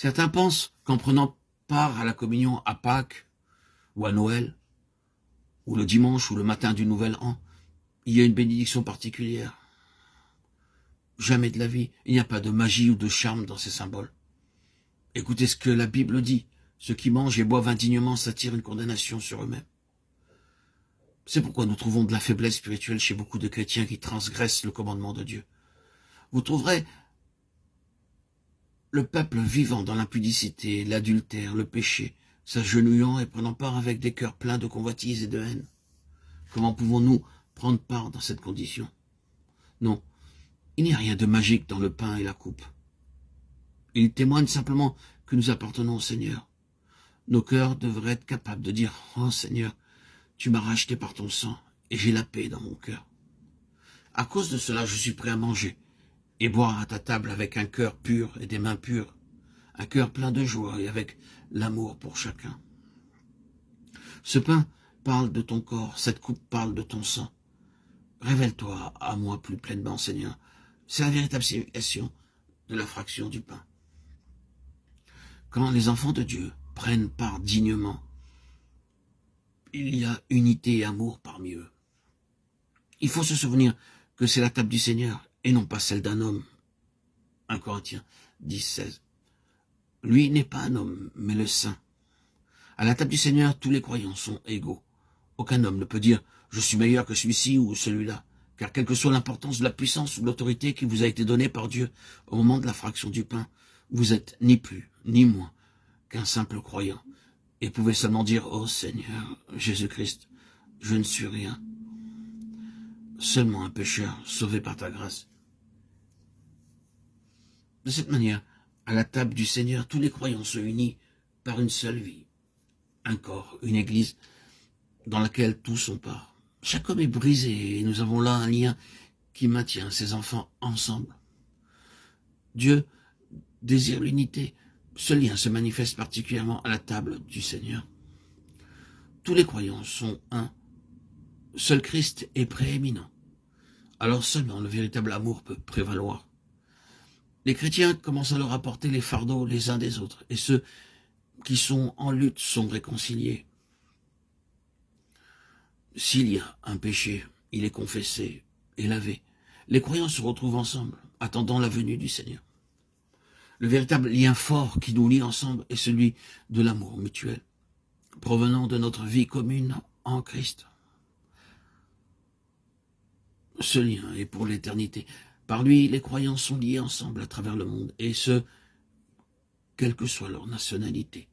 Certains pensent qu'en prenant part à la communion à Pâques, ou à Noël, ou le dimanche, ou le matin du Nouvel An, il y a une bénédiction particulière. Jamais de la vie, il n'y a pas de magie ou de charme dans ces symboles. Écoutez ce que la Bible dit. Ceux qui mangent et boivent indignement s'attirent une condamnation sur eux-mêmes. C'est pourquoi nous trouvons de la faiblesse spirituelle chez beaucoup de chrétiens qui transgressent le commandement de Dieu. Vous trouverez le peuple vivant dans l'impudicité, l'adultère, le péché, s'agenouillant et prenant part avec des cœurs pleins de convoitise et de haine. Comment pouvons-nous prendre part dans cette condition? Non, il n'y a rien de magique dans le pain et la coupe. Il témoigne simplement que nous appartenons au Seigneur. Nos cœurs devraient être capables de dire « Oh Seigneur, tu m'as racheté par ton sang et j'ai la paix dans mon cœur. À cause de cela, je suis prêt à manger et boire à ta table avec un cœur pur et des mains pures, un cœur plein de joie et avec l'amour pour chacun. » Ce pain parle de ton corps, cette coupe parle de ton sang. Révèle-toi à moi plus pleinement, Seigneur. C'est la véritable signification de la fraction du pain. Quand les enfants de Dieu prennent part dignement, il y a unité et amour parmi eux. Il faut se souvenir que c'est la table du Seigneur et non pas celle d'un homme. 1 Corinthiens 10, 16. Lui n'est pas un homme, mais le saint. À la table du Seigneur, tous les croyants sont égaux. Aucun homme ne peut dire « je suis meilleur que celui-ci ou celui-là », car quelle que soit l'importance de la puissance ou de l'autorité qui vous a été donnée par Dieu au moment de la fraction du pain, vous êtes ni plus ni moins qu'un simple croyant, et pouvez seulement dire « Oh Seigneur, Jésus-Christ, je ne suis rien, seulement un pécheur sauvé par ta grâce. » De cette manière, à la table du Seigneur, tous les croyants sont unis par une seule vie, un corps, une église dans laquelle tous ont part. Chaque homme est brisé et nous avons là un lien qui maintient ses enfants ensemble. Dieu désire l'unité. Ce lien se manifeste particulièrement à la table du Seigneur. Tous les croyants sont un. Seul Christ est prééminent. Alors seulement le véritable amour peut prévaloir. Les chrétiens commencent alors à porter les fardeaux les uns des autres, et ceux qui sont en lutte sont réconciliés. S'il y a un péché, il est confessé et lavé. Les croyants se retrouvent ensemble, attendant la venue du Seigneur. Le véritable lien fort qui nous lie ensemble est celui de l'amour mutuel, provenant de notre vie commune en Christ. Ce lien est pour l'éternité. Par lui, les croyants sont liés ensemble à travers le monde, et ce, quelle que soit leur nationalité.